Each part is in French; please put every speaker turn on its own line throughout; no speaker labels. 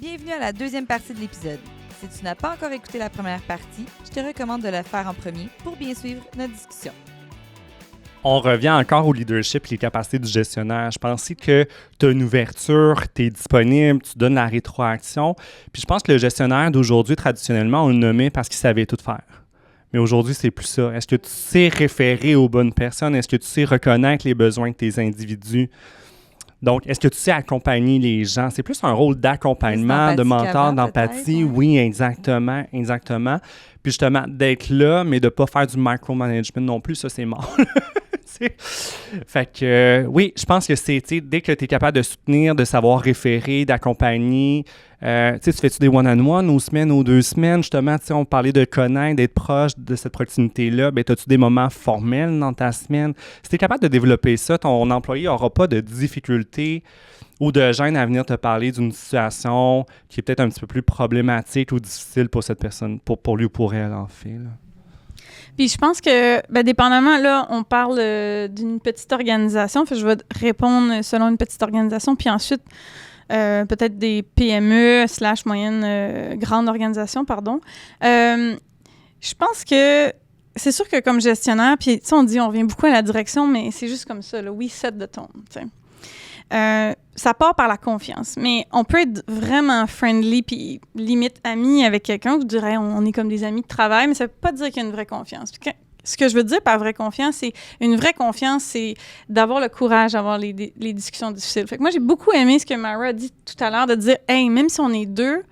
Bienvenue à la deuxième partie de l'épisode. Si tu n'as pas encore écouté la première partie, je te recommande de la faire en premier pour bien suivre notre discussion.
On revient encore au leadership et les capacités du gestionnaire. Je pense que tu as une ouverture, tu es disponible, tu donnes la rétroaction. Puis je pense que le gestionnaire d'aujourd'hui, traditionnellement, on le nommait parce qu'il savait tout faire. Mais aujourd'hui, c'est plus ça. Est-ce que tu sais référer aux bonnes personnes? Est-ce que tu sais reconnaître les besoins de tes individus? Donc, est-ce que tu sais accompagner les gens? C'est plus un rôle d'accompagnement, de mentor, d'empathie. Oui, exactement. Puis justement, d'être là, mais de ne pas faire du micromanagement non plus, ça, c'est mort. Fait que, oui, je pense que c'est, dès que tu es capable de soutenir, de savoir référer, d'accompagner, tu fais-tu des one-on-one aux semaines, aux 2 semaines, justement, on parlait de connaître, d'être proche de cette proximité-là, bien, as-tu des moments formels dans ta semaine? Si tu es capable de développer ça, ton employé n'aura pas de difficultés ou de gêne à venir te parler d'une situation qui est peut-être un petit peu plus problématique ou difficile pour cette personne, pour lui ou pour elle, en fait, là.
Puis je pense que, dépendamment, là, on parle d'une petite organisation. Fait que je vais répondre selon une petite organisation. Puis ensuite, peut-être des PME / moyenne grande organisation, pardon. Je pense que c'est sûr que comme gestionnaire, puis tu sais, on dit on revient beaucoup à la direction, mais c'est juste comme ça, là, we set the tone, tu sais. Ça part par la confiance, mais on peut être vraiment friendly puis limite ami avec quelqu'un. Je dirais on est comme des amis de travail, mais ça veut pas dire qu'il y a une vraie confiance. Ce que je veux dire par vraie confiance, c'est une vraie confiance, c'est d'avoir le courage d'avoir les discussions difficiles. Fait que moi, j'ai beaucoup aimé ce que Mara a dit tout à l'heure, de dire « Hey, même si on est 2,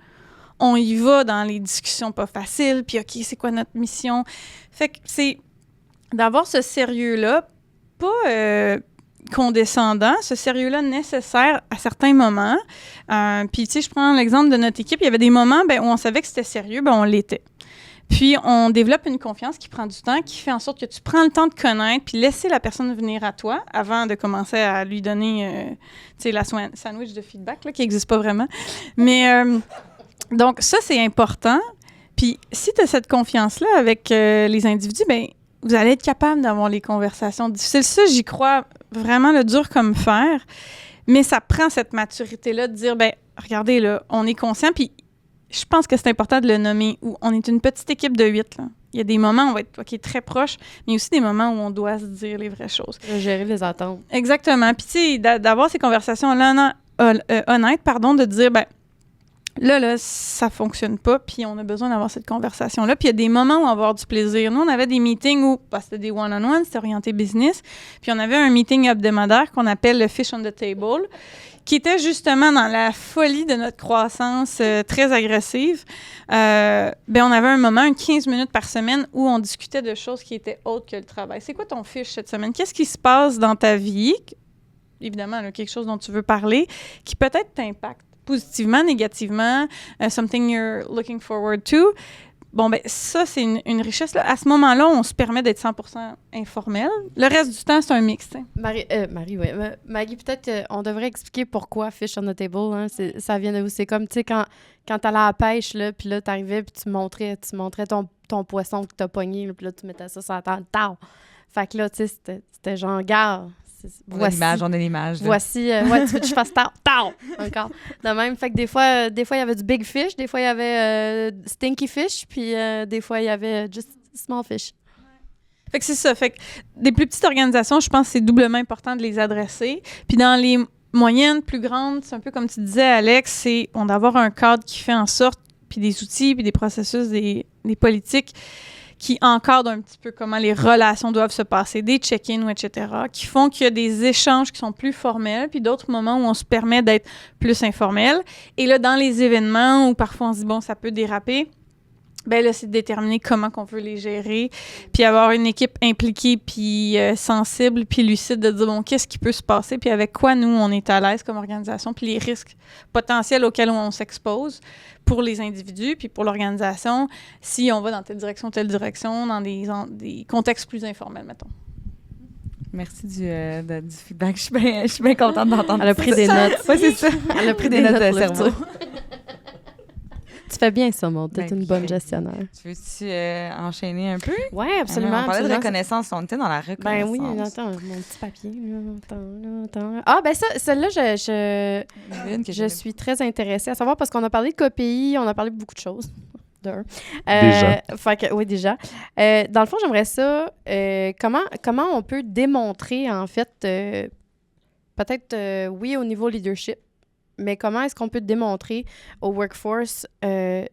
on y va dans les discussions pas faciles, puis OK, c'est quoi notre mission? » Fait que c'est d'avoir ce sérieux-là, pas condescendant, ce sérieux-là nécessaire à certains moments. Puis, tu sais, je prends l'exemple de notre équipe. Il y avait des moments où on savait que c'était sérieux, on l'était. Puis, on développe une confiance qui prend du temps, qui fait en sorte que tu prends le temps de connaître, puis laisser la personne venir à toi avant de commencer à lui donner, tu sais, la sandwich de feedback, là, qui n'existe pas vraiment. Mais, donc, ça, c'est important. Puis, si tu as cette confiance-là avec les individus, vous allez être capable d'avoir les conversations difficiles. Ça, j'y crois vraiment, le dur comme fer. Mais ça prend cette maturité-là de dire, regardez, là, on est conscient, puis je pense que c'est important de le nommer, où on est une petite équipe de 8, là. Il y a des moments où on va être très proche, mais aussi des moments où on doit se dire les vraies choses.
Gérer les attentes.
Exactement. Puis, tu sais, d'avoir ces conversations-là honnêtes, de dire, là, ça fonctionne pas, puis on a besoin d'avoir cette conversation-là. Puis il y a des moments où on va avoir du plaisir. Nous, on avait des meetings où, c'était des one-on-one, c'était orienté business, puis on avait un meeting hebdomadaire qu'on appelle le Fish on the Table, qui était justement dans la folie de notre croissance très agressive. On avait un moment, 15 minutes par semaine, où on discutait de choses qui étaient autres que le travail. C'est quoi ton fiche cette semaine? Qu'est-ce qui se passe dans ta vie? Évidemment, là, quelque chose dont tu veux parler, qui peut-être t'impacte positivement, négativement, something you're looking forward to. Ça, c'est une richesse. Là. À ce moment-là, on se permet d'être 100% informel. Le reste du temps, c'est un mix.
Marie, oui. Maggie, peut-être on devrait expliquer pourquoi Fish on the Table. Hein? Ça vient de où? C'est comme, tu sais, quand t'allais à la pêche, là, puis là, t'arrivais, puis tu montrais ton poisson que t'as pogné, là, puis là, tu mettais ça sur la table. Fait que là, tu sais, c'était genre, gare.
On a l'image.
Voici, tu veux que je fasse tao, encore. De même, fait que des fois, il y avait du big fish, des fois, il y avait stinky fish, puis des fois, il y avait just small fish.
Fait que c'est ça. Fait que des plus petites organisations, je pense que c'est doublement important de les adresser. Puis dans les moyennes, plus grandes, c'est un peu comme tu disais, Alex, c'est on d'avoir un cadre qui fait en sorte, puis des outils, puis des processus, des politiques qui encadrent un petit peu comment les relations doivent se passer, des check-ins, etc., qui font qu'il y a des échanges qui sont plus formels, puis d'autres moments où on se permet d'être plus informel. Et là, dans les événements où parfois on se dit, ça peut déraper, là, c'est de déterminer comment qu'on veut les gérer, puis avoir une équipe impliquée, puis sensible, puis lucide, de dire, qu'est-ce qui peut se passer, puis avec quoi, nous, on est à l'aise comme organisation, puis les risques potentiels auxquels on s'expose pour les individus, puis pour l'organisation, si on va dans telle direction, dans des contextes plus informels, mettons.
Merci du feedback. Je suis bien contente d'entendre.
Elle a pris des notes.
Oui, c'est ça.
Elle a pris des notes de cerveau. Tu fais bien ça, Maud. T'es
Ben,
une bonne gestionnaire.
Tu veux-tu enchaîner un peu?
Oui,
On
absolument.
parlait de
absolument.
reconnaissance. On était dans la reconnaissance.
Ben oui, attends, mon petit papier. Là, attends. Ah, ben ça, celle-là, je suis très intéressée à savoir parce qu'on a parlé de KPI, on a parlé de beaucoup de choses.
Déjà.
Oui, déjà. Dans le fond, j'aimerais ça. Comment on peut démontrer, en fait, peut-être, oui, au niveau leadership, mais comment est-ce qu'on peut démontrer au workforce que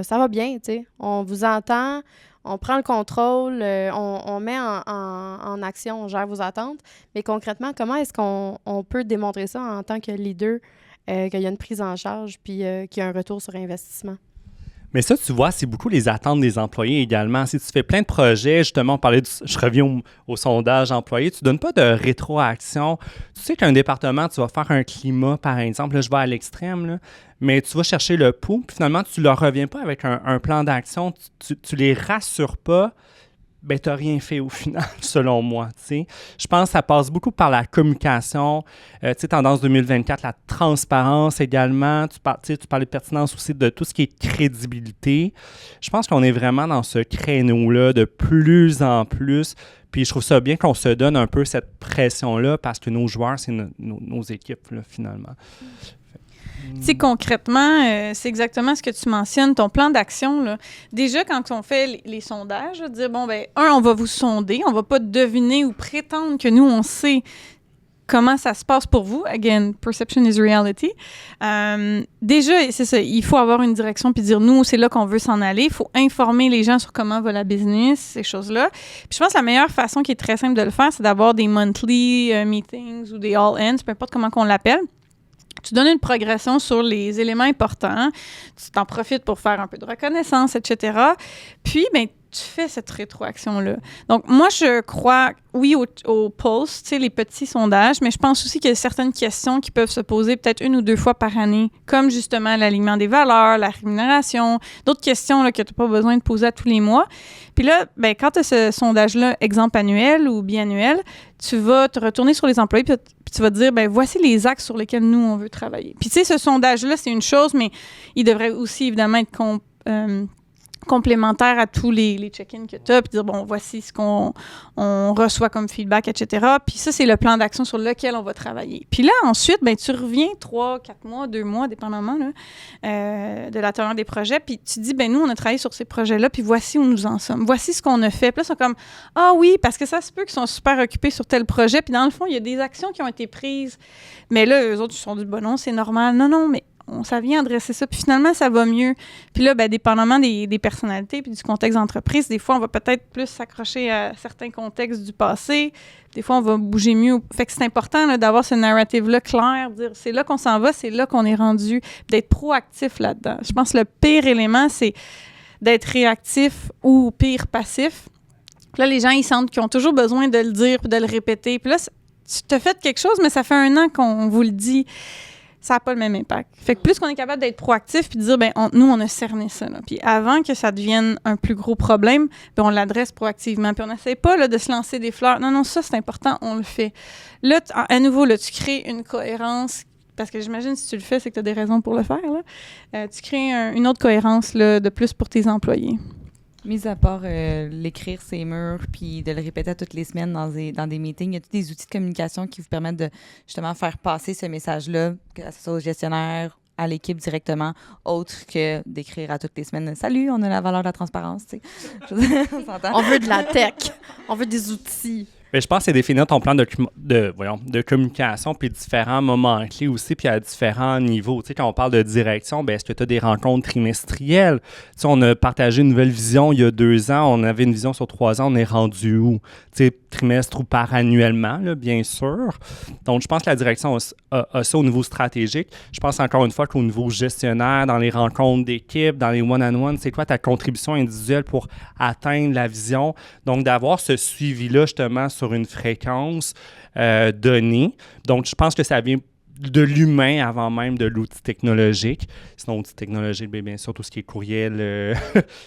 ça va bien, tu sais? On vous entend, on prend le contrôle, on met en action, on gère vos attentes, mais concrètement, comment est-ce qu'on peut démontrer ça en tant que leader, qu'il y a une prise en charge puis qu'il y a un retour sur investissement?
Mais ça, tu vois, c'est beaucoup les attentes des employés également. Si tu fais plein de projets, justement, je reviens au sondage employé, tu ne donnes pas de rétroaction. Tu sais qu'un département, tu vas faire un climat, par exemple, là, je vais à l'extrême, là, mais tu vas chercher le pouls, puis finalement, tu ne leur reviens pas avec un plan d'action, tu les rassures pas. Ben, tu n'as rien fait au final, selon moi, tu sais. Je pense que ça passe beaucoup par la communication, tu sais, tendance 2024, la transparence également. Tu parlais de pertinence aussi de tout ce qui est crédibilité. Je pense qu'on est vraiment dans ce créneau-là de plus en plus. Puis je trouve ça bien qu'on se donne un peu cette pression-là parce que nos joueurs, c'est nos équipes, là, finalement.
Tu sais, concrètement, c'est exactement ce que tu mentionnes, ton plan d'action, là. Déjà, quand on fait les sondages, dire, bon, ben, on va vous sonder, on va pas deviner ou prétendre que nous, on sait comment ça se passe pour vous. Again, perception is reality. Déjà, c'est ça, il faut avoir une direction puis dire, nous, c'est là qu'on veut s'en aller. Il faut informer les gens sur comment va la business, ces choses-là. Puis je pense que la meilleure façon qui est très simple de le faire, c'est d'avoir des monthly meetings ou des all-ends, peu importe comment qu'on l'appelle. Tu donnes une progression sur les éléments importants, tu t'en profites pour faire un peu de reconnaissance, etc. Puis, bien, tu fais cette rétroaction-là. Donc, moi, je crois, oui, au pulse, tu sais, les petits sondages, mais je pense aussi qu'il y a certaines questions qui peuvent se poser peut-être 1 ou 2 fois par année, comme justement l'alignement des valeurs, la rémunération, d'autres questions là, que tu n'as pas besoin de poser à tous les mois. Puis là, ben, quand tu as ce sondage-là, exemple annuel ou biannuel, tu vas te retourner sur les employés puis tu vas te dire, ben voici les axes sur lesquels nous, on veut travailler. Puis tu sais, ce sondage-là, c'est une chose, mais il devrait aussi évidemment être complémentaire à tous les check-ins que tu as, puis dire, bon, voici ce qu'on reçoit comme feedback, etc. Puis ça, c'est le plan d'action sur lequel on va travailler. Puis là, ensuite, ben tu reviens 3, 4 mois, 2 mois, dépendamment là, de la teneur des projets, puis tu dis, ben nous, on a travaillé sur ces projets-là, puis voici où nous en sommes. Voici ce qu'on a fait. Puis là, ils sont comme, ah oui, parce que ça se peut qu'ils sont super occupés sur tel projet, puis dans le fond, il y a des actions qui ont été prises. Mais là, eux autres, ils se sont dit, bon non, c'est normal. Non, mais ça vient adresser ça, puis finalement, ça va mieux. Puis là, ben, dépendamment des personnalités puis du contexte d'entreprise, des fois, on va peut-être plus s'accrocher à certains contextes du passé. Des fois, on va bouger mieux. Fait que c'est important là, d'avoir ce narrative-là clair, dire c'est là qu'on s'en va, c'est là qu'on est rendu, d'être proactif là-dedans. Je pense que le pire élément, c'est d'être réactif ou pire passif. Puis là, les gens, ils sentent qu'ils ont toujours besoin de le dire puis de le répéter. Puis là, tu t'as fait quelque chose, mais ça fait 1 an qu'on vous le dit. Ça n'a pas le même impact. Fait que plus qu'on est capable d'être proactif puis de dire, ben nous, on a cerné ça. Là. Puis avant que ça devienne un plus gros problème, ben on l'adresse proactivement. Puis on n'essaie pas là, de se lancer des fleurs. Non, ça, c'est important, on le fait. Là, à nouveau, là, tu crées une cohérence, parce que j'imagine si tu le fais, c'est que tu as des raisons pour le faire. Là. Tu crées une autre cohérence là, de plus pour tes employés.
Mis à part l'écrire ces murs puis de le répéter toutes les semaines dans des meetings, il y a tous des outils de communication qui vous permettent de justement faire passer ce message-là, que ce soit au gestionnaire, à l'équipe directement, autre que d'écrire à toutes les semaines « Salut, on a la valeur de la transparence. » On s'entend.
On veut de la tech. On veut des outils.
Mais je pense que c'est définir ton plan de communication, puis différents moments clés aussi, puis à différents niveaux. Tu sais, quand on parle de direction, ben est-ce que tu as des rencontres trimestrielles? Tu sais, on a partagé une nouvelle vision il y a 2 ans, on avait une vision sur 3 ans, on est rendu où? Tu sais, trimestre ou par annuellement, là, bien sûr. Donc, je pense que la direction a ça au niveau stratégique. Je pense encore une fois qu'au niveau gestionnaire, dans les rencontres d'équipe, dans les one-on-one, c'est quoi ta contribution individuelle pour atteindre la vision? Donc, d'avoir ce suivi-là, justement, sur une fréquence donnée. Donc, je pense que ça vient de l'humain avant même de l'outil technologique. Sinon, outil technologique, bien sûr, tout ce qui est courriel,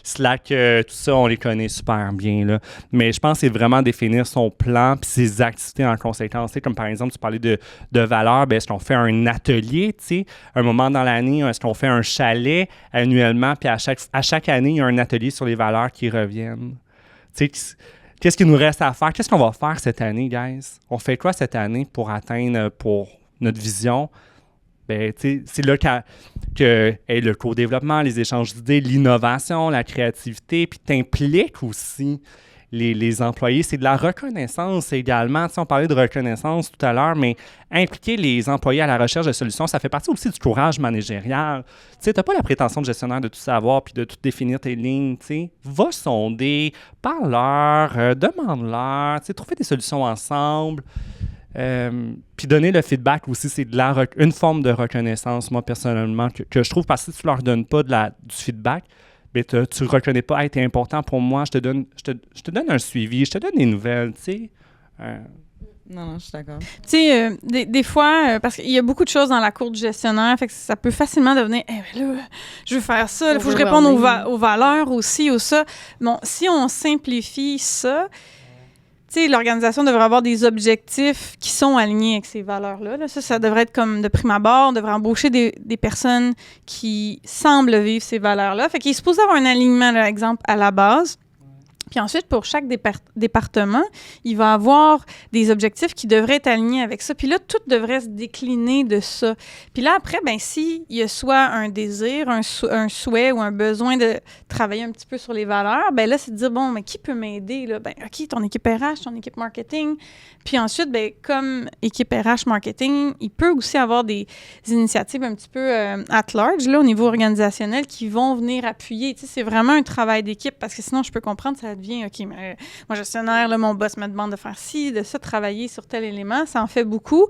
Slack, tout ça, on les connaît super bien, là. Mais je pense que c'est vraiment définir son plan puis ses activités en conséquence. Tu sais, comme par exemple, tu parlais de valeurs, bien, est-ce qu'on fait un atelier, tu sais, un moment dans l'année, est-ce qu'on fait un chalet annuellement, puis à chaque année, il y a un atelier sur les valeurs qui reviennent. Tu sais, qu'est-ce qu'il nous reste à faire? Qu'est-ce qu'on va faire cette année, guys? On fait quoi cette année pour atteindre pour notre vision? Ben, tu sais, c'est là que le co-développement, les échanges d'idées, l'innovation, la créativité, puis t'impliques aussi les employés. C'est de la reconnaissance également. Tu sais, on parlait de reconnaissance tout à l'heure, mais impliquer les employés à la recherche de solutions, ça fait partie aussi du courage managérial. Tu sais, t'as pas la prétention de gestionnaire de tout savoir puis de tout définir tes lignes, tu sais. Va sonder, parle-leur, demande-leur, tu sais, trouver des solutions ensemble. Puis donner le feedback aussi, c'est une forme de reconnaissance, moi, personnellement, que je trouve, parce que si tu leur donnes pas du feedback, bien, tu ne reconnais pas, hey, t'es important pour moi, je te donne un suivi, je te donne des nouvelles, tu sais.
Non, je suis d'accord.
Tu sais, des fois, parce qu'il y a beaucoup de choses dans la cour du gestionnaire, fait que ça peut facilement devenir là, je veux faire ça, il faut que je réponde aux valeurs aussi, ou ça. Bon, si on simplifie ça, tu sais, l'organisation devrait avoir des objectifs qui sont alignés avec ces valeurs-là. Là. Ça devrait être comme de prime abord, on devrait embaucher des personnes qui semblent vivre ces valeurs-là. Fait qu'il est supposé avoir un alignement, par exemple, à la base. Puis ensuite, pour chaque département, il va avoir des objectifs qui devraient être alignés avec ça. Puis là, tout devrait se décliner de ça. Puis là, après, bien, s'il y a soit un désir, un souhait ou un besoin de travailler un petit peu sur les valeurs, bien là, c'est de dire, bon, mais qui peut m'aider? Là? Bien, OK, ton équipe RH, ton équipe marketing. Puis ensuite, bien, comme équipe RH marketing, il peut aussi avoir des initiatives un petit peu at large, là, au niveau organisationnel, qui vont venir appuyer. Tu sais, c'est vraiment un travail d'équipe, parce que sinon, je peux comprendre, ça devient, OK, mais moi, gestionnaire, là, mon boss me demande de faire ci, de ça, travailler sur tel élément, ça en fait beaucoup.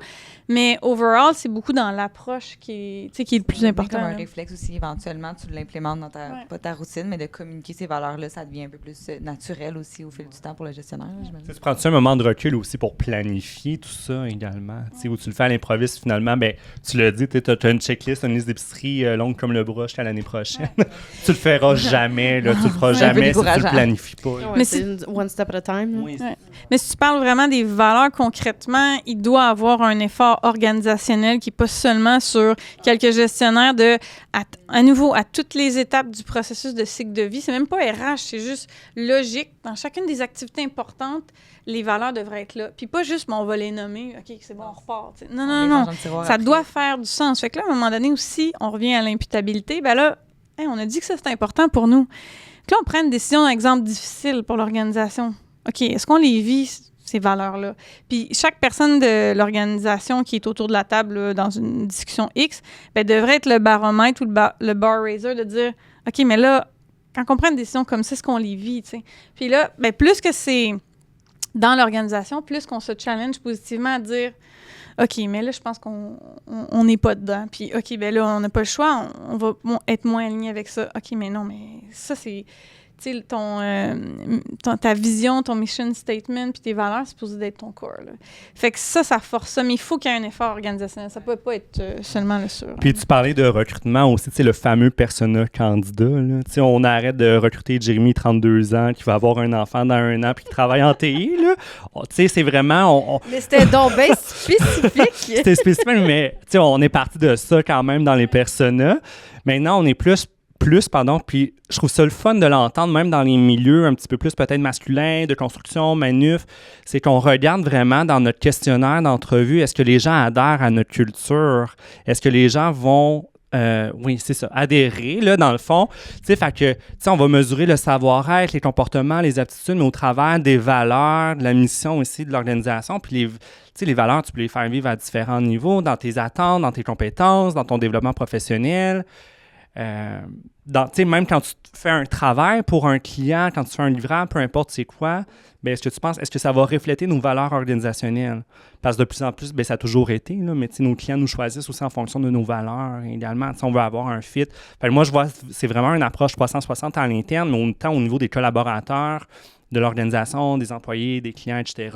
Mais overall, c'est beaucoup dans l'approche qui est le plus important.
Comme un réflexe aussi, éventuellement, tu l'implémentes dans pas ta routine, mais de communiquer ces valeurs-là, ça devient un peu plus naturel aussi au fil du temps pour le gestionnaire.
Tu prends-tu un moment de recul aussi pour planifier tout ça également? Ouais. Où tu le fais à l'improviste, finalement, ben, tu l'as dit, tu as une checklist, une liste d'épicerie longue comme le bras jusqu'à l'année prochaine. Ouais. Tu le feras jamais, là, tu le feras jamais si tu le planifies pas.
Ouais, mais c'est one step at a time.
Oui. Ouais. Mais si tu parles vraiment des valeurs concrètement, il doit avoir un effort organisationnel qui n'est pas seulement sur quelques gestionnaires à nouveau, à toutes les étapes du processus de cycle de vie. C'est même pas RH, c'est juste logique. Dans chacune des activités importantes, les valeurs devraient être là. Puis pas juste, on va les nommer, OK, c'est bon, on repart. T'sais. Non. Ça doit faire du sens. Fait que là, à un moment donné aussi, on revient à l'imputabilité. Ben là, on a dit que ça, c'est important pour nous. Donc là, on prend une décision, un exemple difficile pour l'organisation. OK, est-ce qu'on les vit, ces valeurs-là? Puis chaque personne de l'organisation qui est autour de la table là, dans une discussion X, ben, devrait être le baromètre ou le bar raiser de dire, OK, mais là, quand on prend une décision comme ça, est-ce qu'on les vit? T'sais? Puis là, ben, plus que c'est dans l'organisation, plus qu'on se challenge positivement à dire, OK, mais là, je pense qu'on n'est pas dedans. Puis, OK, ben là, on n'a pas le choix, on va être moins aligné avec ça. OK, mais non, mais ça, c'est... Tu sais, ta vision, ton mission statement, puis tes valeurs, c'est supposé d'être ton core. Là. Fait que ça force ça, mais il faut qu'il y ait un effort organisationnel. Ça peut pas être seulement le sur.
Puis tu parlais de recrutement aussi, tu sais, le fameux persona candidat. Tu sais, on arrête de recruter Jérémy, 32 ans, qui va avoir un enfant dans 1 an, puis qui travaille en TI. Tu sais, c'est vraiment...
Mais c'était donc bien spécifique.
C'était spécifique, mais tu sais, on est parti de ça quand même dans les personas. Maintenant, on est plus, puis je trouve ça le fun de l'entendre, même dans les milieux un petit peu plus peut-être masculins, de construction, manuf, c'est qu'on regarde vraiment dans notre questionnaire d'entrevue, est-ce que les gens adhèrent à notre culture? Est-ce que les gens vont, adhérer, là, dans le fond? Tu sais, fait que, tu sais, on va mesurer le savoir-être, les comportements, les aptitudes, mais au travers des valeurs, de la mission aussi de l'organisation, puis les valeurs, tu peux les faire vivre à différents niveaux, dans tes attentes, dans tes compétences, dans ton développement professionnel. Même quand tu fais un travail pour un client, quand tu fais un livrable, peu importe c'est quoi, bien, est-ce que ça va refléter nos valeurs organisationnelles? Parce que de plus en plus, bien, ça a toujours été, là, mais nos clients nous choisissent aussi en fonction de nos valeurs également. On veut avoir un fit. Fait que moi, je vois, c'est vraiment une approche 360 à l'interne, mais autant au niveau des collaborateurs, de l'organisation, des employés, des clients, etc.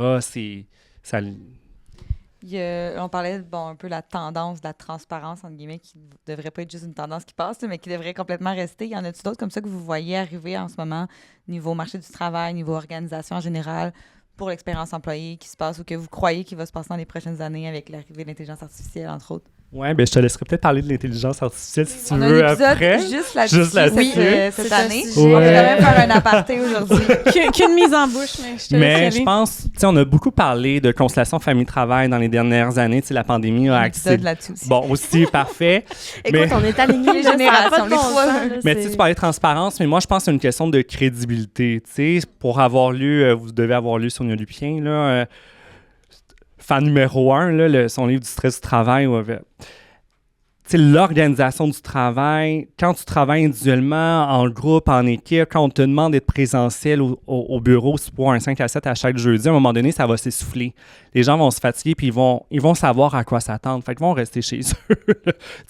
On parlait, un peu la tendance de la transparence, entre guillemets, qui ne devrait pas être juste une tendance qui passe, mais qui devrait complètement rester. Y en a-t-il d'autres comme ça que vous voyez arriver en ce moment, niveau marché du travail, niveau organisation en général, pour l'expérience employée qui se passe ou que vous croyez qu'il va se passer dans les prochaines années avec l'arrivée de l'intelligence artificielle, entre autres?
Ouais, je te laisserai peut-être parler de l'intelligence artificielle si tu
On a
veux
un épisode
après.
juste là-dessus
Oui,
cette année.
sujet.
On va quand même faire un aparté aujourd'hui.
Qu'une mise en bouche, mais je te laisse y
Mais
aller.
je pense, on a beaucoup parlé de conciliation famille-travail dans les dernières années. La pandémie a
Un épisode
accéléré.
là-dessus aussi.
Bon, aussi, parfait.
Écoute,
Mais-
on est alignés,
Les
là, ça a
générations,
pas de
les
bon
trois.
sens, là,
Mais
c'est-
tu parlais de transparence, mais moi, je pense que c'est une question de crédibilité. Pour avoir lu, vous devez avoir lu Sonia Lupien, là, fan numéro 1, là, son livre du stress du travail. L'organisation du travail, quand tu travailles individuellement, en groupe, en équipe, quand on te demande d'être présentiel au bureau, c'est pour un 5 à 7 à chaque jeudi, à un moment donné, ça va s'essouffler. Les gens vont se fatiguer puis ils vont savoir à quoi s'attendre. Fait qu'ils vont rester chez eux.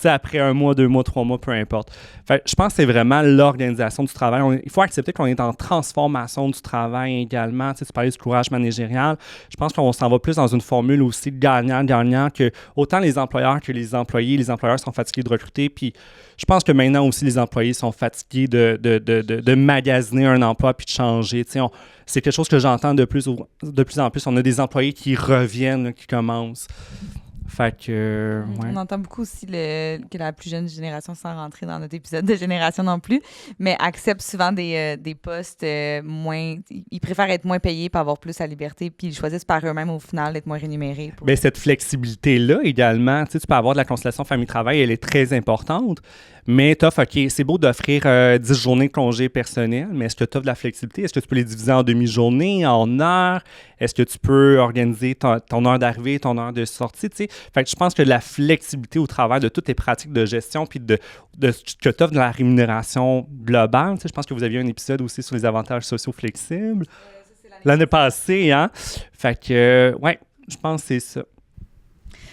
Après 1 mois, 2 mois, 3 mois, peu importe. Fait je pense que c'est vraiment l'organisation du travail. Il faut accepter qu'on est en transformation du travail également. Tu parlais du courage managérial. Je pense qu'on s'en va plus dans une formule aussi gagnant-gagnant que autant les employeurs que les employés. Les employeurs sont fatigués de recruter. Puis je pense que maintenant aussi, les employés sont fatigués de magasiner un emploi puis de changer. C'est quelque chose que j'entends de plus en plus. On a des employés qui reviennent, là, qui commencent. Fait que, ouais.
On entend beaucoup aussi que la plus jeune génération, sans rentrer dans notre épisode de génération non plus, mais accepte souvent des postes moins... Ils préfèrent être moins payés pour avoir plus la liberté, puis ils choisissent par eux-mêmes au final d'être moins rémunérés.
Bien, cette flexibilité-là également, tu peux avoir de la conciliation famille-travail, elle est très importante, mais OK, c'est beau d'offrir 10 journées de congé personnel, mais est-ce que tu offres de la flexibilité? Est-ce que tu peux les diviser en demi-journées, en heures? Est-ce que tu peux organiser ton heure d'arrivée, ton heure de sortie? Fait que je pense que la flexibilité au travers de toutes tes pratiques de gestion puis de ce que tu offres de la rémunération globale. Je pense que vous aviez un épisode aussi sur les avantages sociaux flexibles l'année passée, hein? Fait que, ouais, je pense que c'est ça.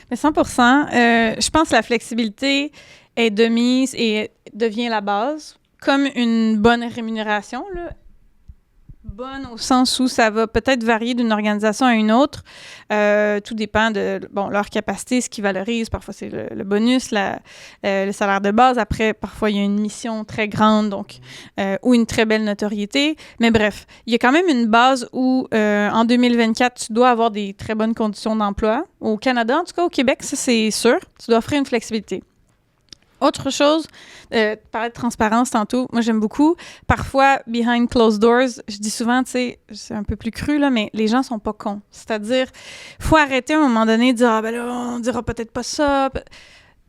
Mais 100%. Je pense que la flexibilité est de mise et devient la base, comme une bonne rémunération, là. Bonne au sens où ça va peut-être varier d'une organisation à une autre. Tout dépend de leur capacité, ce qu'ils valorisent. Parfois, c'est le bonus, le salaire de base. Après, parfois, il y a une mission très grande ou une très belle notoriété. Mais bref, il y a quand même une base où, en 2024, tu dois avoir des très bonnes conditions d'emploi. Au Canada, en tout cas au Québec, ça, c'est sûr. Tu dois offrir une flexibilité. Autre chose, parler de transparence tantôt, moi j'aime beaucoup. Parfois, behind closed doors, je dis souvent, c'est un peu plus cru, là, mais les gens sont pas cons. C'est-à-dire, il faut arrêter à un moment donné de dire « Ah ben là, on dira peut-être pas ça ».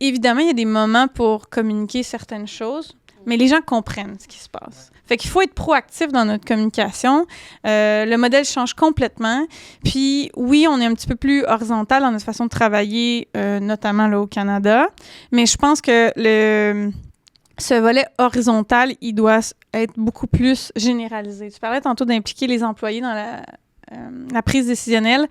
Évidemment, il y a des moments pour communiquer certaines choses, mais les gens comprennent ce qui se passe. Fait qu'il faut être proactif dans notre communication. Le modèle change complètement. Puis oui, on est un petit peu plus horizontal dans notre façon de travailler, notamment là, au Canada. Mais je pense que ce volet horizontal, il doit être beaucoup plus généralisé. Tu parlais tantôt d'impliquer les employés dans la prise décisionnelle.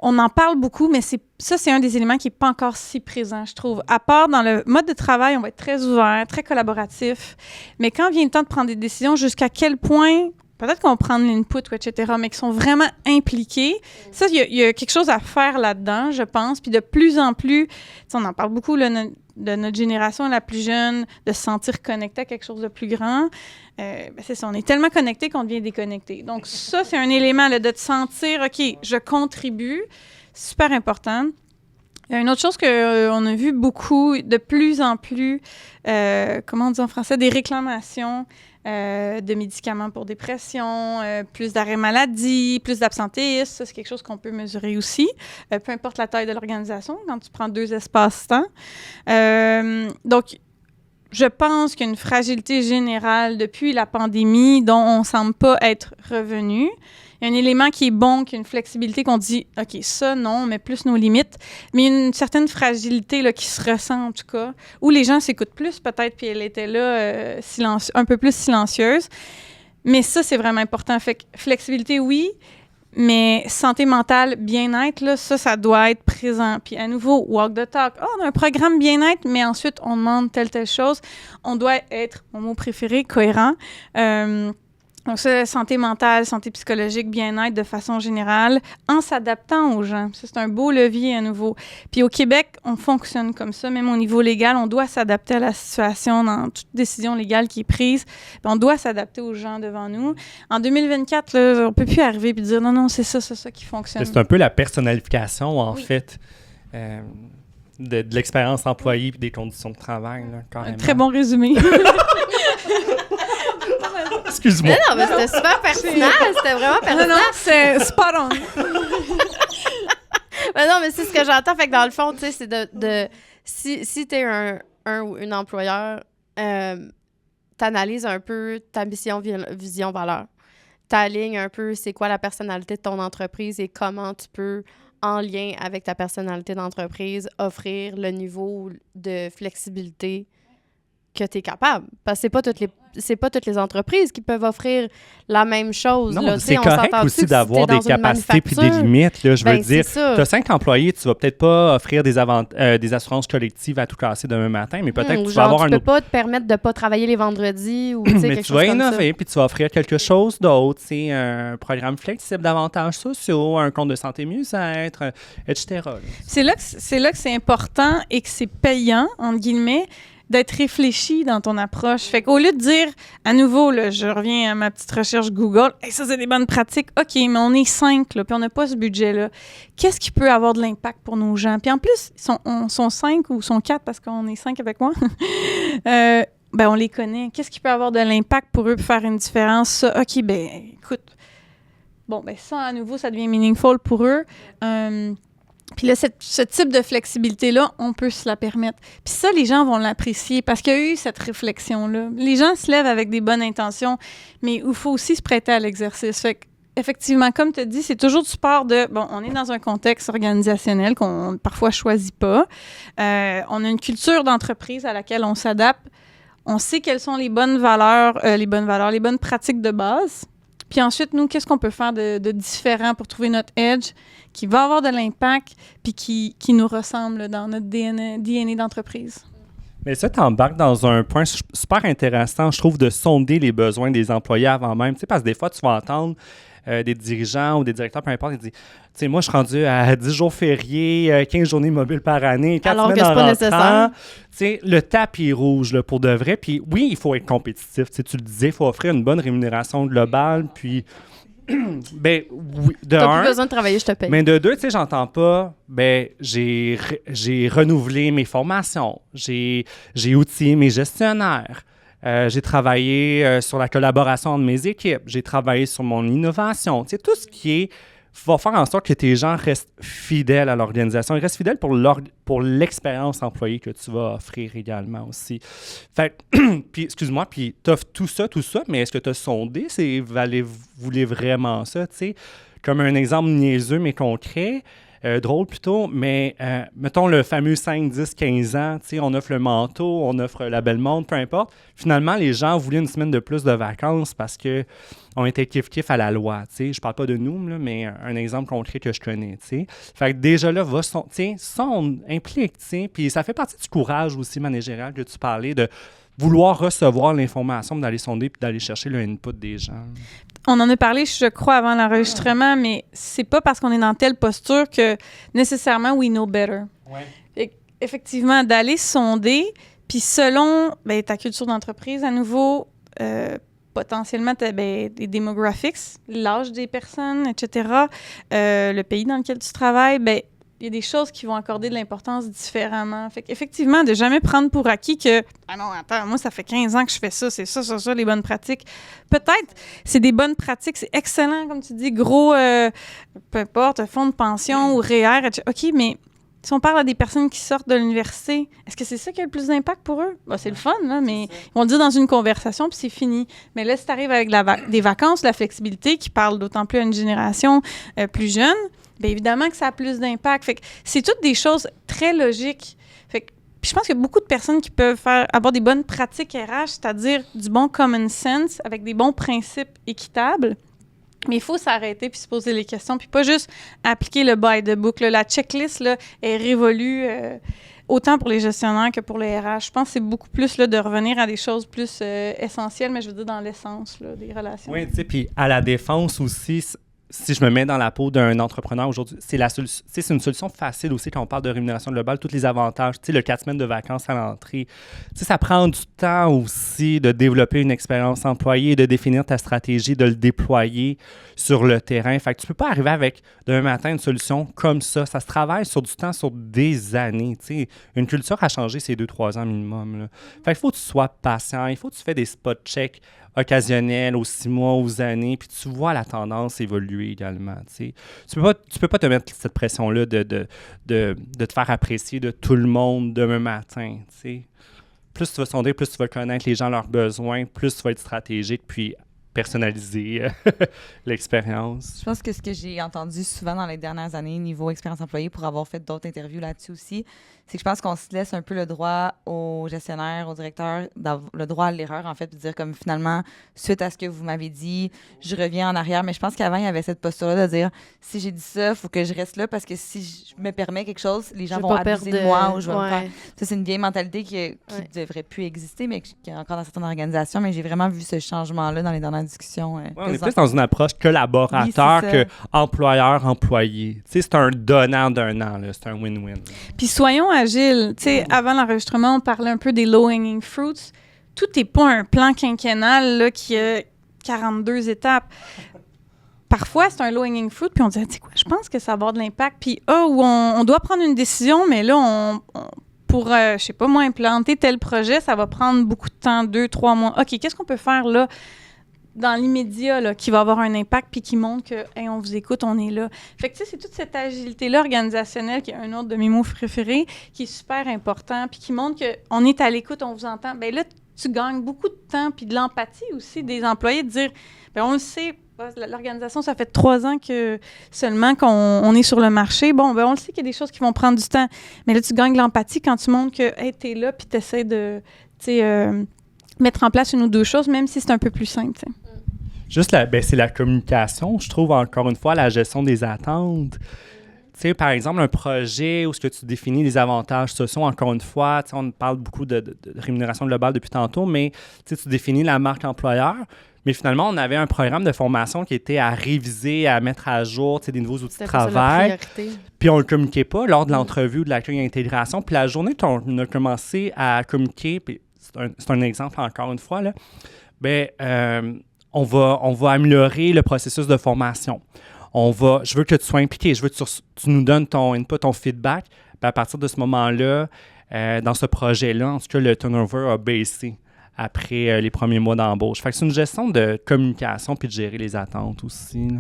On en parle beaucoup, mais c'est un des éléments qui n'est pas encore si présent, je trouve. À part dans le mode de travail, on va être très ouvert, très collaboratif. Mais quand vient le temps de prendre des décisions, jusqu'à quel point, peut-être qu'on prend de l'input, etc., mais qui sont vraiment impliqués, ça, il y a quelque chose à faire là-dedans, je pense. Puis de plus en plus, on en parle beaucoup, là, de notre génération la plus jeune, de se sentir connecté à quelque chose de plus grand. C'est ça, on est tellement connecté qu'on devient déconnecté. Donc ça, c'est un élément là, de te sentir, OK, je contribue, super important. Il y a une autre chose qu'on a vu beaucoup, de plus en plus, comment on dit en français, des réclamations de médicaments pour dépression, plus d'arrêt maladie, plus d'absentéisme. Ça, c'est quelque chose qu'on peut mesurer aussi, peu importe la taille de l'organisation, quand tu prends 2 espaces-temps. Donc, je pense qu'il y a une fragilité générale depuis la pandémie dont on ne semble pas être revenu. Il y a un élément qui est bon, qui a une flexibilité qu'on dit, OK, ça, non, on met plus nos limites. Mais il y a une certaine fragilité là, qui se ressent, en tout cas, où les gens s'écoutent plus, peut-être, puis elle était là, un peu plus silencieuse. Mais ça, c'est vraiment important. Fait que flexibilité, oui, mais santé mentale, bien-être, là, ça doit être présent. Puis à nouveau, walk the talk. Oh, on a un programme bien-être, mais ensuite, on demande telle chose. On doit être, mon mot préféré, cohérent. Donc ça, santé mentale, santé psychologique, bien-être de façon générale, en s'adaptant aux gens. Ça, c'est un beau levier à nouveau. Puis au Québec, on fonctionne comme ça, même au niveau légal, on doit s'adapter à la situation dans toute décision légale qui est prise. Puis on doit s'adapter aux gens devant nous. En 2024, là, on ne peut plus arriver et dire non, c'est ça qui fonctionne.
C'est un peu la personnalification, en fait, de l'expérience employée et des conditions de travail, là, carrément.
Un très bon résumé.
Excuse-moi.
Non, mais c'était super pertinent. C'était vraiment pertinent.
Non, c'est spot on.
Mais non, mais c'est ce que j'entends. Fait que dans le fond, tu sais, c'est de si t'es un ou une employeur, t'analyses un peu ta mission, vision, valeur. T'alignes un peu c'est quoi la personnalité de ton entreprise et comment tu peux, en lien avec ta personnalité d'entreprise, offrir le niveau de flexibilité que tu es capable. Parce que c'est pas toutes les entreprises qui peuvent offrir la même chose.
Non,
là.
c'est
On
correct
s'entend
aussi
que si
d'avoir
t'es
des
dans une
capacités puis des
manufacture,
limites. Là, je veux dire,
c'est ça.
tu as 5 employés, tu vas peut-être pas offrir des assurances collectives à tout casser demain matin, mais peut-être que tu vas avoir un
tu peux
autre...
pas te permettre de pas travailler les vendredis ou quelque
Mais
chose
tu vas
comme ça.
innover, puis tu vas offrir quelque chose d'autre, tu sais, un programme flexible d'avantages sociaux, un compte de santé mieux-être, etc. là.
C'est là que c'est important et que c'est payant, entre guillemets, d'être réfléchi dans ton approche. Fait qu'au lieu de dire, à nouveau, là, je reviens à ma petite recherche Google, hey, ça, c'est des bonnes pratiques. OK, mais on est 5, là, puis on n'a pas ce budget-là. Qu'est-ce qui peut avoir de l'impact pour nos gens? Puis en plus, ils sont 5 ou sont 4 parce qu'on est 5 avec moi. On les connaît. Qu'est-ce qui peut avoir de l'impact pour eux pour faire une différence? Ça, OK, écoute, ça, à nouveau, ça devient meaningful pour eux. Puis là, ce type de flexibilité-là, on peut se la permettre. Puis ça, les gens vont l'apprécier parce qu'il y a eu cette réflexion-là. Les gens se lèvent avec des bonnes intentions, mais il faut aussi se prêter à l'exercice. Fait qu'effectivement, comme tu as dit, c'est toujours du sport de... Bon, on est dans un contexte organisationnel qu'on parfois choisit pas. On a une culture d'entreprise à laquelle on s'adapte. On sait quelles sont les bonnes valeurs, les bonnes pratiques de base. Puis ensuite, nous, qu'est-ce qu'on peut faire de différent pour trouver notre edge qui va avoir de l'impact puis qui nous ressemble dans notre DNA d'entreprise?
Mais ça, tu embarques dans un point super intéressant, je trouve, de sonder les besoins des employés avant même. Tu sais, parce que des fois, tu vas entendre des dirigeants ou des directeurs, peu importe, ils disent, tu sais, moi, je suis rendu à 10 jours fériés, 15 journées mobiles par année, 4
Alors
semaines
que c'est
en
pas
rentrant.
nécessaire.
Tu sais, le tapis est rouge, là, pour de vrai. Puis oui, il faut être compétitif. Tu sais, tu le disais, il faut offrir une bonne rémunération globale. Puis, oui, de
T'as
un,
plus besoin de travailler, je te paye.
mais de deux, tu sais, j'entends pas, j'ai renouvelé mes formations, j'ai outillé mes gestionnaires, j'ai travaillé sur la collaboration de mes équipes, j'ai travaillé sur mon innovation, tu sais, tout ce qui va faire en sorte que tes gens restent fidèles à l'organisation. Ils restent fidèles pour l'expérience employée que tu vas offrir également aussi. Fait puis, excuse-moi, puis t'offres tout ça, mais est-ce que tu as sondé? Voulez vraiment ça, tu sais? Comme un exemple niaiseux, mais concret, drôle plutôt, mais mettons le fameux 5, 10, 15 ans, tu sais, on offre le manteau, on offre la belle montre, peu importe. Finalement, les gens voulaient une semaine de plus de vacances parce que on était kiff-kiff à la loi, tu sais. Je parle pas de nous, là, mais un exemple concret que je connais, tu sais. Fait que déjà là, implique, tu sais. Puis ça fait partie du courage aussi managérial que tu parlais, de vouloir recevoir l'information, d'aller sonder puis d'aller chercher le input des gens.
On en a parlé, je crois, avant l'enregistrement, mais c'est pas parce qu'on est dans telle posture que nécessairement we know better. Ouais. Effectivement, d'aller sonder, puis selon ta culture d'entreprise, à nouveau, potentiellement des demographics, l'âge des personnes, etc., le pays dans lequel tu travailles, il y a des choses qui vont accorder de l'importance différemment. Fait qu'effectivement, de jamais prendre pour acquis que « Ah non, attends, moi, ça fait 15 ans que je fais ça, c'est ça, les bonnes pratiques. » Peut-être, c'est des bonnes pratiques, c'est excellent, comme tu dis, gros, peu importe, fonds de pension ou REER, etc. OK, mais si on parle à des personnes qui sortent de l'université, est-ce que c'est ça qui a le plus d'impact pour eux? C'est le fun, là, mais ils vont le dire dans une conversation, puis c'est fini. Mais là, si tu arrives avec des vacances, la flexibilité, qui parle d'autant plus à une génération plus jeune, bien évidemment que ça a plus d'impact. Fait que c'est toutes des choses très logiques. Fait que, puis je pense qu'il y a beaucoup de personnes qui peuvent avoir des bonnes pratiques RH, c'est-à-dire du bon common sense avec des bons principes équitables. Mais il faut s'arrêter puis se poser les questions, puis pas juste appliquer le by the book. Là. La checklist là, est révolue autant pour les gestionnaires que pour les RH. Je pense que c'est beaucoup plus là, de revenir à des choses plus essentielles, mais je veux dire dans l'essence là, des relations.
Oui, tu sais, puis à la défense aussi, si je me mets dans la peau d'un entrepreneur aujourd'hui, c'est une solution facile aussi quand on parle de rémunération globale, tous les avantages, tu sais, le 4 semaines de vacances à l'entrée. Tu sais, ça prend du temps aussi de développer une expérience employée, de définir ta stratégie, de le déployer sur le terrain. Fait que tu peux pas arriver avec d'un matin une solution comme ça. Ça se travaille sur du temps, sur des années. Tu sais, une culture à changer, c'est 2-3 ans minimum, là. Fait qu'il faut que tu sois patient, il faut que tu fasses des spot checks occasionnels aux 6 mois, aux années, puis tu vois la tendance évoluer également. Tu sais. Tu peux pas te mettre cette pression-là de te faire apprécier de tout le monde demain matin. Tu sais. Plus tu vas sonder, plus tu vas connaître les gens, leurs besoins, plus tu vas être stratégique, puis personnaliser l'expérience.
Je pense que ce que j'ai entendu souvent dans les dernières années, niveau expérience employée, pour avoir fait d'autres interviews là-dessus aussi, c'est que je pense qu'on se laisse un peu le droit aux gestionnaires, aux directeurs, le droit à l'erreur, en fait, de dire comme finalement, suite à ce que vous m'avez dit, je reviens en arrière. Mais je pense qu'avant, il y avait cette posture-là de dire, si j'ai dit ça, il faut que je reste là parce que si je me permets quelque chose, les gens vont abuser de moi ou je vais me faire... Ça, c'est une vieille mentalité qui ne devrait plus exister, mais qui est encore dans certaines organisations. Mais j'ai vraiment vu ce changement-là dans les dernières discussions.
On est plus dans une approche collaborateur que employeur-employé. Tu sais, c'est un donnant-donnant, là. C'est un win-win.
Puis soyons agiles. Tu sais, avant l'enregistrement, on parlait un peu des low-hanging fruits. Tout n'est pas un plan quinquennal là, qui a 42 étapes. Parfois, c'est un low-hanging fruit, puis on dit, tu sais quoi, je pense que ça va avoir de l'impact. Puis, on doit prendre une décision, mais là, pour, je sais pas moi, implanter tel projet, ça va prendre beaucoup de temps, 2-3 mois. OK, qu'est-ce qu'on peut faire là? Dans l'immédiat, là, qui va avoir un impact puis qui montre que, hey, on vous écoute, on est là. Fait que, tu sais, c'est toute cette agilité-là organisationnelle, qui est un autre de mes mots préférés, qui est super important, puis qui montre qu'on est à l'écoute, on vous entend. Bien là, tu gagnes beaucoup de temps, puis de l'empathie aussi des employés, de dire, bien, on le sait, l'organisation, ça fait 3 ans que seulement qu'on est sur le marché. Bon, ben on le sait qu'il y a des choses qui vont prendre du temps, mais là, tu gagnes de l'empathie quand tu montres que, hey, t'es là, puis t'essaies de, tu sais, mettre en place une ou deux choses, même si c'est un peu plus simple, tu sais.
Juste, c'est la communication, je trouve, encore une fois, la gestion des attentes. Tu sais, par exemple, un projet où ce que tu définis les avantages sociaux, encore une fois, tu sais, on parle beaucoup de rémunération globale depuis tantôt, mais tu définis la marque employeur. Mais finalement, on avait un programme de formation qui était à réviser, à mettre à jour, tu sais, des nouveaux outils de travail. Puis on ne le communiquait pas lors de l'entrevue ou de l'accueil et l'intégration. Puis la journée qu'on a commencé à communiquer, puis c'est un exemple encore une fois, là, on va améliorer le processus de formation. Je veux que tu sois impliqué, je veux que tu nous donnes ton input, ton feedback. Puis à partir de ce moment-là, dans ce projet-là, en tout cas, le turnover a baissé après les premiers mois d'embauche. Fait que c'est une gestion de communication puis de gérer les attentes aussi, là.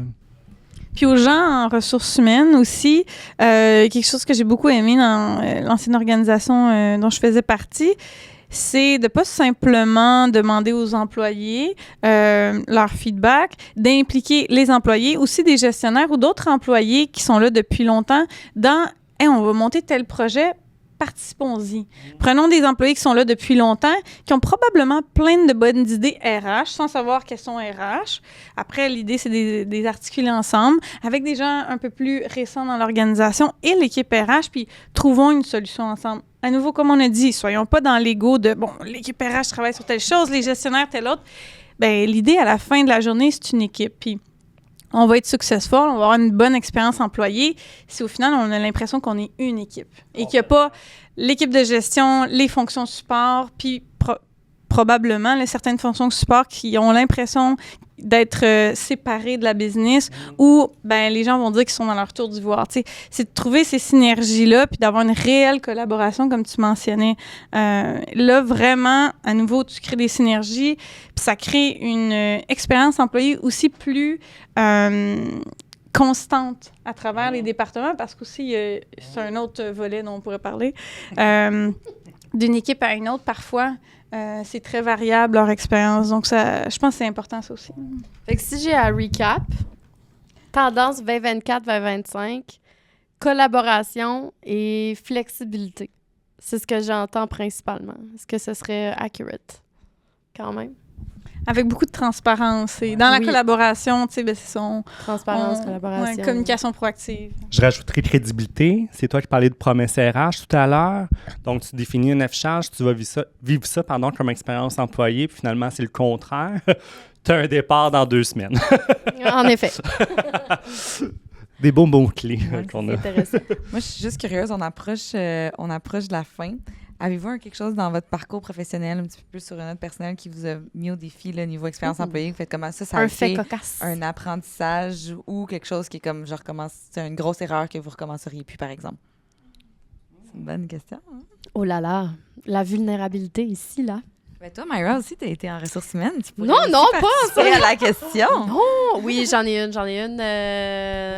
Puis aux gens en ressources humaines aussi, quelque chose que j'ai beaucoup aimé dans l'ancienne organisation dont je faisais partie, c'est de ne pas simplement demander aux employés leur feedback, d'impliquer les employés, aussi des gestionnaires ou d'autres employés qui sont là depuis longtemps dans « Hey, on va monter tel projet ». Participons-y. Prenons des employés qui sont là depuis longtemps, qui ont probablement plein de bonnes idées RH, sans savoir qu'elles sont RH. Après, l'idée, c'est des articuler ensemble avec des gens un peu plus récents dans l'organisation et l'équipe RH, puis trouvons une solution ensemble. À nouveau, comme on a dit, soyons pas dans l'ego de, bon, l'équipe RH travaille sur telle chose, les gestionnaires telle autre. Bien, l'idée, à la fin de la journée, c'est une équipe. Puis, on va être successful, on va avoir une bonne expérience employée si au final, on a l'impression qu'on est une équipe et qu'il n'y a pas l'équipe de gestion, les fonctions support, puis probablement certaines fonctions support qui ont l'impression d'être séparées de la business ou les gens vont dire qu'ils sont dans leur tour d'ivoire. Tu sais, c'est de trouver ces synergies-là puis d'avoir une réelle collaboration, comme tu mentionnais. Là, vraiment, à nouveau, tu crées des synergies puis ça crée une expérience employée aussi plus constante à travers les départements parce qu'aussi, c'est un autre volet dont on pourrait parler. D'une équipe à une autre, parfois, c'est très variable leur expérience. Donc, ça, je pense que c'est important, ça aussi.
Fait que si j'ai un recap, tendance 2024-2025, collaboration et flexibilité. C'est ce que j'entends principalement. Est-ce que ce serait accurate quand même?
avec beaucoup de transparence. Et dans la
Oui.
collaboration, tu sais, ben, c'est son...
Transparence, collaboration.
Ouais, communication proactive.
Je rajouterai crédibilité. C'est toi qui parlais de promesse RH tout à l'heure. Donc, tu définis un affichage, tu vas vivre ça comme expérience employée, puis finalement, c'est le contraire. Tu as un départ dans 2 semaines.
En effet.
Des beaux mots-clés
Ouais,
qu'on
C'est
a.
intéressant.
Moi, je suis juste curieuse, on approche de la fin. Avez-vous quelque chose dans votre parcours professionnel, un petit peu plus sur une note personnelle, qui vous a mis au défi, le niveau expérience employée? Vous faites comment ça a
Un fait
été
cocasse.
un apprentissage ou quelque chose qui est comme, je recommence, c'est une grosse erreur que vous recommenceriez plus, par exemple? C'est une bonne question. Hein?
Oh là là, la vulnérabilité ici, là.
Ben toi, Myra, aussi, tu as été en ressources humaines. Tu pourrais
Non,
aussi
non, pas
participer à la question.
Non! Oui, j'en ai une.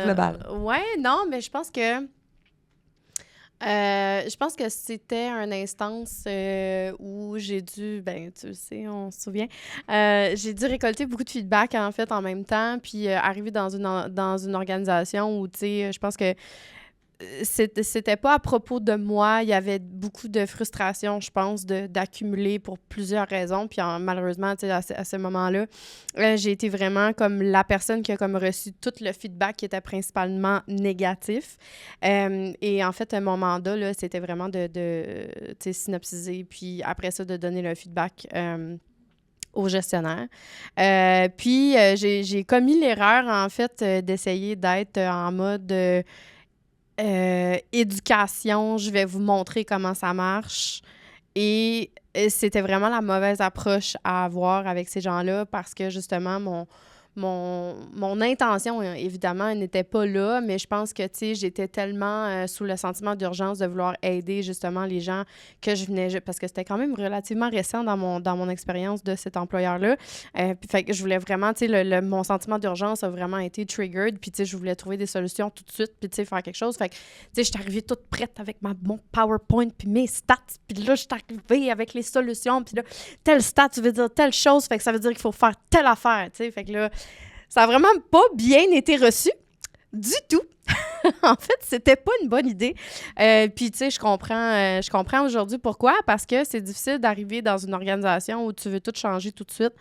Globale.
Ouais, non, mais je pense que... je pense que c'était une instance où j'ai dû, ben tu le sais, on se souvient, j'ai dû récolter beaucoup de feedback en fait en même temps, puis arriver dans une organisation où, tu sais, je pense que c'était pas à propos de moi. Il y avait beaucoup de frustration, je pense, d'accumuler pour plusieurs raisons. Puis malheureusement, tu sais, à ce moment-là, j'ai été vraiment comme la personne qui a comme reçu tout le feedback qui était principalement négatif. Et en fait, mon mandat, là, c'était vraiment de tu sais, synopsiser, puis après ça, de donner le feedback au gestionnaire. Puis j'ai commis l'erreur, en fait, d'essayer d'être en mode... éducation, je vais vous montrer comment ça marche. Et c'était vraiment la mauvaise approche à avoir avec ces gens-là parce que justement, mon intention, évidemment, n'était pas là, mais je pense que, tu sais, j'étais tellement sous le sentiment d'urgence de vouloir aider justement les gens que je venais... Parce que c'était quand même relativement récent dans mon expérience de cet employeur-là. Fait que je voulais vraiment, tu sais, mon sentiment d'urgence a vraiment été triggered, puis tu sais, je voulais trouver des solutions tout de suite, puis tu sais, faire quelque chose. Fait que, tu sais, j'étais arrivée toute prête avec mon PowerPoint, puis mes stats, puis là, j'étais arrivée avec les solutions, puis là, telle stat, ça veut dire telle chose, fait que ça veut dire qu'il faut faire telle affaire, tu sais. Fait que là, ça a vraiment pas bien été reçu du tout. En fait, c'était pas une bonne idée. Puis, tu sais, je comprends aujourd'hui pourquoi. Parce que c'est difficile d'arriver dans une organisation où tu veux tout changer tout de suite.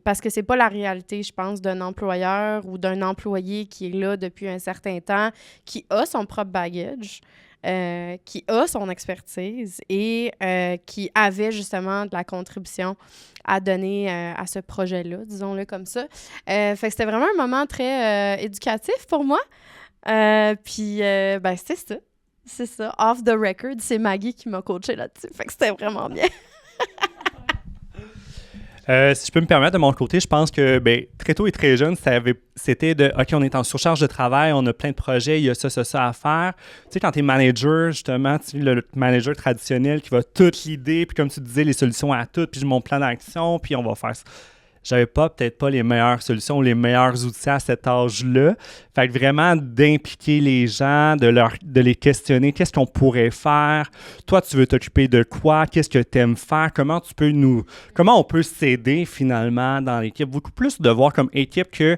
Parce que c'est pas la réalité, je pense, d'un employeur ou d'un employé qui est là depuis un certain temps, qui a son propre baggage, qui a son expertise et qui avait justement de la contribution à donner à ce projet-là, disons-le comme ça. Fait que c'était vraiment un moment très éducatif pour moi. Puis, ben, c'est ça. C'est ça. Off the record, c'est Maggie qui m'a coachée là-dessus. Fait que c'était vraiment bien.
Si je peux me permettre, de mon côté, je pense que très tôt et très jeune, c'était de « OK, on est en surcharge de travail, on a plein de projets, il y a ça à faire. » Tu sais, quand tu es manager, justement, le manager traditionnel qui va tout l'idée, puis comme tu disais, les solutions à tout, puis mon plan d'action, puis on va faire ça. J'avais peut-être pas les meilleures solutions ou les meilleurs outils à cet âge-là. Fait que vraiment d'impliquer les gens, de les questionner. Qu'est-ce qu'on pourrait faire? Toi, tu veux t'occuper de quoi? Qu'est-ce que tu aimes faire? Comment on peut s'aider finalement dans l'équipe? Beaucoup plus de voir comme équipe que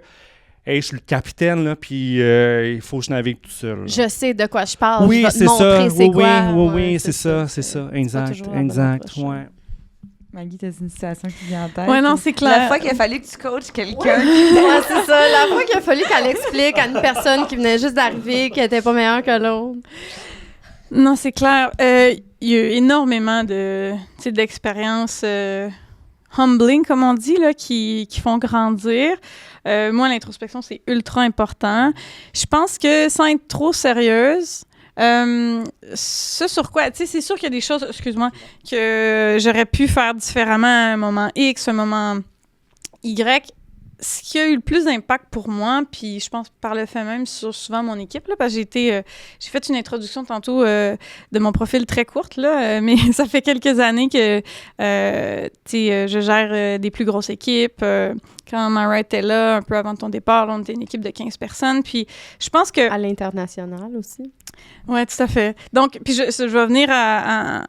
hey, je suis le capitaine, là, puis il faut que je navigue tout seul. Là.
Je sais de quoi je parle.
Oui,
je vais
c'est
te montrer
ça.
c'est quoi.
Oui, c'est ça. Exact. Ouais.
Maggie, t'as une situation qui vient en tête?
Ouais, non, c'est clair.
La fois qu'il a fallu que tu coaches quelqu'un.
Ouais, c'est ça. La fois qu'il a fallu qu'elle explique à une personne qui venait juste d'arriver, qui était pas meilleure que l'autre.
Non, c'est clair. Il y a eu énormément d'expériences humbling, comme on dit, là, qui font grandir. Moi, l'introspection, c'est ultra important. Je pense que sans être trop sérieuse, ce sur quoi, tu sais, c'est sûr qu'il y a des choses, que j'aurais pu faire différemment à un moment X, un moment Y. Ce qui a eu le plus d'impact pour moi, puis je pense par le fait même sur souvent mon équipe, là, parce que j'ai fait une introduction tantôt de mon profil très courte, là, mais ça fait quelques années que je gère des plus grosses équipes. Quand Myra était là, un peu avant ton départ, là, on était une équipe de 15 personnes, puis je pense que...
À l'international aussi.
Oui, tout à fait. Donc, puis je vais venir à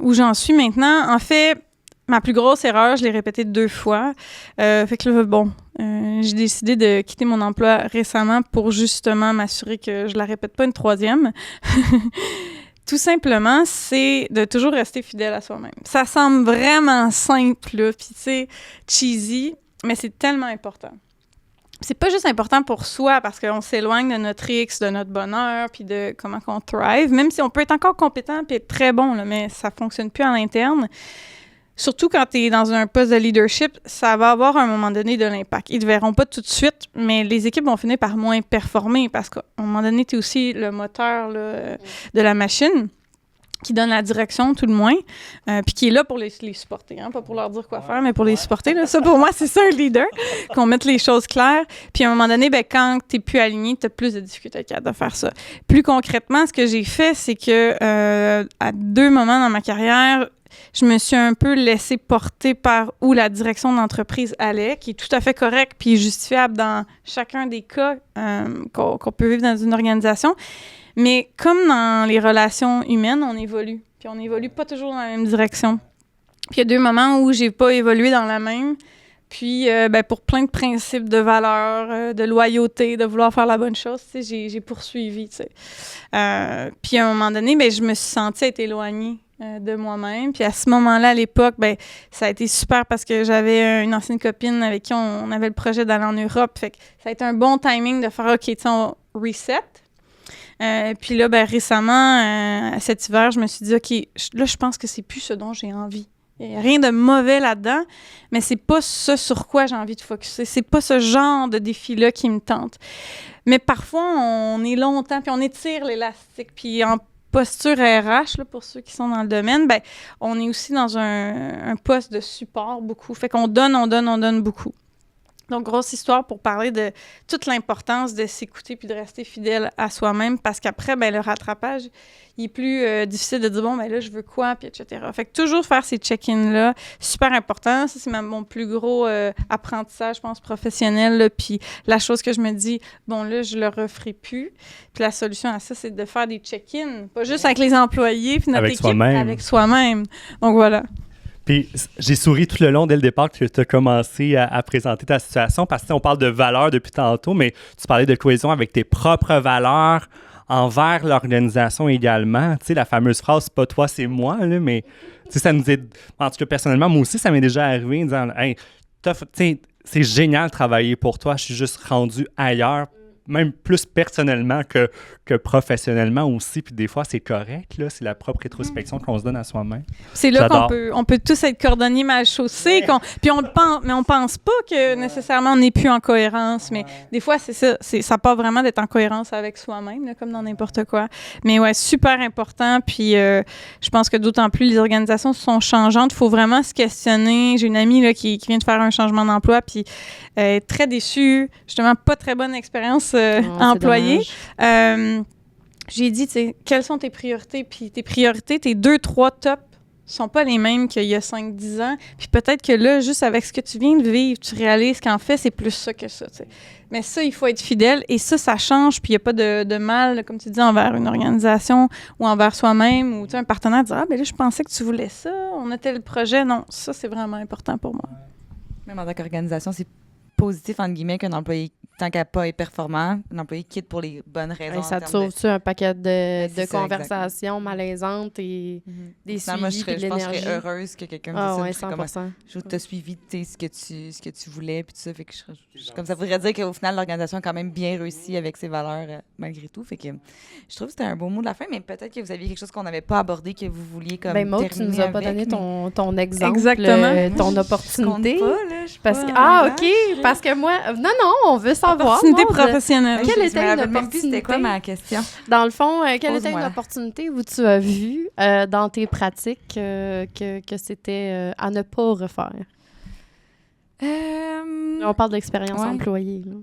où j'en suis maintenant. En fait, ma plus grosse erreur, je l'ai répétée 2 fois. Fait que là, j'ai décidé de quitter mon emploi récemment pour justement m'assurer que je la répète pas une 3e. tout simplement, c'est de toujours rester fidèle à soi-même. Ça semble vraiment simple, là, puis tu sais, cheesy, mais c'est tellement important. C'est pas juste important pour soi parce qu'on s'éloigne de notre X, de notre bonheur, puis de comment qu'on thrive, même si on peut être encore compétent puis être très bon, là, mais ça fonctionne plus à l'interne. Surtout quand tu es dans un poste de leadership, ça va avoir à un moment donné de l'impact. Ils ne te verront pas tout de suite, mais les équipes vont finir par moins performer parce qu'à un moment donné, tu es aussi le moteur là, de la machine qui donne la direction, tout le moins, puis qui est là pour les supporter, hein, pas pour leur dire quoi faire, mais pour les supporter. Là. Ça, pour moi, c'est ça un leader, qu'on mette les choses claires. Puis à un moment donné, ben, quand tu n'es plus aligné, tu as plus de difficultés de faire ça. Plus concrètement, ce que j'ai fait, c'est que à 2 moments dans ma carrière, je me suis un peu laissée porter par où la direction de l'entreprise allait, qui est tout à fait correct puis justifiable dans chacun des cas qu'on peut vivre dans une organisation. Mais comme dans les relations humaines, on évolue. Puis on n'évolue pas toujours dans la même direction. Puis il y a 2 moments où j'ai pas évolué dans la même. Puis pour plein de principes de valeur, de loyauté, de vouloir faire la bonne chose, tu sais, j'ai poursuivi, tu sais. Puis à un moment donné, je me suis sentie être éloignée de moi-même. Puis à ce moment-là, à l'époque, ça a été super parce que j'avais une ancienne copine avec qui on avait le projet d'aller en Europe. Fait que ça a été un bon timing de faire « OK, tu sais, on reset ». Puis là, récemment, cet hiver, je me suis dit « OK, là, je pense que c'est plus ce dont j'ai envie. Il n'y a rien de mauvais là-dedans, mais c'est pas ce sur quoi j'ai envie de focusser. C'est pas ce genre de défi-là qui me tente. » Mais parfois, on est longtemps, puis on étire l'élastique. Puis en posture RH, là, pour ceux qui sont dans le domaine, on est aussi dans un poste de support beaucoup. Fait qu'on donne beaucoup. Donc, grosse histoire pour parler de toute l'importance de s'écouter puis de rester fidèle à soi-même parce qu'après, le rattrapage, il est plus difficile de dire, bon, là, je veux quoi, puis etc. Fait que toujours faire ces check-ins-là, super important. Ça, c'est mon plus gros apprentissage, je pense, professionnel. Là, puis la chose que je me dis, bon, là, je le referai plus. Puis la solution à ça, c'est de faire des check-ins, pas juste avec les employés puis notre équipe, avec soi-même. Donc, voilà.
Puis j'ai souri tout le long dès le départ que tu as commencé à présenter ta situation parce qu'on parle de valeurs depuis tantôt, mais tu parlais de cohésion avec tes propres valeurs envers l'organisation également. Tu sais, la fameuse phrase « c'est pas toi, c'est moi », là, mais tu sais, ça nous est... En tout cas, personnellement, moi aussi, ça m'est déjà arrivé en disant « Hey, c'est génial de travailler pour toi, je suis juste rendu ailleurs ». Même plus personnellement que professionnellement aussi. Puis des fois, c'est correct, là. C'est la propre rétrospection qu'on se donne à soi-même.
C'est là qu'on peut tous être cordonniers mal chaussés. Ouais. Puis on pense, mais on pense pas que nécessairement on n'est plus en cohérence. Mais des fois, c'est ça. Ça part vraiment d'être en cohérence avec soi-même, là, comme dans n'importe quoi. Mais ouais, super important. Puis je pense que d'autant plus les organisations sont changeantes. Il faut vraiment se questionner. J'ai une amie là, qui vient de faire un changement d'emploi. Puis très déçue. Justement, pas très bonne expérience employée. J'ai dit, tu sais, quelles sont tes priorités? Puis tes priorités, tes 2-3 tops sont pas les mêmes qu'il y a 5-10 ans. Puis peut-être que là, juste avec ce que tu viens de vivre, tu réalises qu'en fait, c'est plus ça que ça, tu sais. Mais ça, il faut être fidèle. Et ça change. Puis il n'y a pas de mal, comme tu dis, envers une organisation ou envers soi-même. Ou tu sais, un partenaire dit « Ah, ben là, je pensais que tu voulais ça. On a tel projet. » Non, ça, c'est vraiment important pour moi.
Même en tant qu'organisation, c'est positif, entre guillemets, qu'un employé, tant qu'à pas est performant, un employé quitte pour les bonnes raisons.
Ça te sauve-tu un paquet de conversations malaisantes et des suivis et de l'énergie?
Je pense que je serais heureuse que quelqu'un me dise ça.
100%.
Je t'ai suivi ce que tu voulais, puis tout ça. Fait que comme ça voudrait dire qu'au final, l'organisation a quand même bien réussi avec ses valeurs, malgré tout. Fait que je trouve que c'était un beau mot de la fin, mais peut-être que vous aviez quelque chose qu'on n'avait pas abordé, que vous vouliez comme
Maud, tu nous as pas donné ton exemple, ton opportunité.
Je pas, là,
parce que, OK, parce que moi... Non, on veut savoir.
Opportunité professionnelle.
Quelle était une opportunité?
C'était quoi ma question?
Dans le fond, quelle était une opportunité où tu as vu dans tes pratiques que c'était à ne pas refaire? On parle d'expérience employée. Là.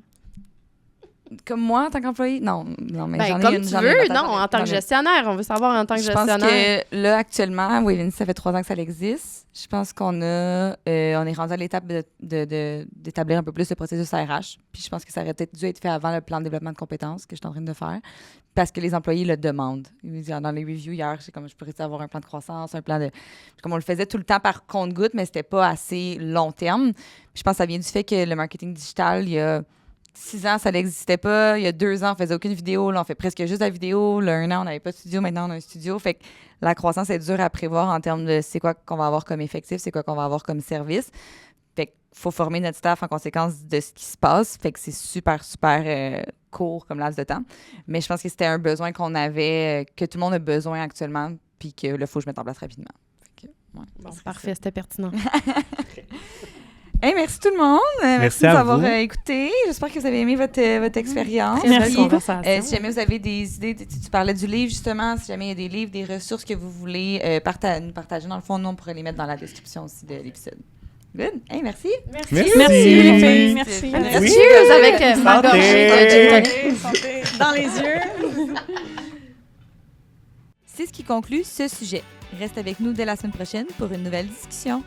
Comme moi, en tant qu'employé? Non, mais j'en ai
comme
une.
tu veux, non, en tant que gestionnaire. On veut savoir en tant que gestionnaire.
Je pense que là, actuellement, Waving, ça fait 3 ans que ça existe. Je pense qu'on on est rendu à l'étape d'établir un peu plus le processus RH. Puis je pense que ça aurait peut-être dû être fait avant le plan de développement de compétences que je suis en train de faire. Parce que les employés le demandent. Dans les reviews hier, c'est comme je pourrais avoir un plan de croissance, un plan de... Comme on le faisait tout le temps par compte-gouttes, mais c'était pas assez long terme. Puis je pense que ça vient du fait que le marketing digital, il y a 6 ans, ça n'existait pas. Il y a 2 ans, on faisait aucune vidéo. Là, on fait presque juste la vidéo. Là, 1 an, on n'avait pas de studio. Maintenant, on a un studio. Fait que la croissance est dure à prévoir en termes de c'est quoi qu'on va avoir comme effectif, c'est quoi qu'on va avoir comme service. Fait qu'il faut former notre staff en conséquence de ce qui se passe. Fait que c'est super, super court comme laps de temps. Mais je pense que c'était un besoin qu'on avait, que tout le monde a besoin actuellement, puis que là, il faut que je mette en place rapidement. Fait que, ouais,
Bon, parfait, c'était pertinent.
Hey, merci tout le monde.
Merci
de nous
à
avoir
vous.
écoutés. J'espère que vous avez aimé votre expérience.
Très belle
Merci.
conversation.
Si jamais vous avez des idées, tu parlais du livre justement, si jamais il y a des livres, des ressources que vous voulez nous partager, dans le fond, nous, on pourrait les mettre dans la description aussi de l'épisode. Good. Hey, merci.
Merci.
Merci, les filles.
Merci.
Merci.
Oui.
Cheers avec ma gorgée de gin tonic.
Santé. Dans les yeux.
C'est ce qui conclut ce sujet. Reste avec nous dès la semaine prochaine pour une nouvelle discussion.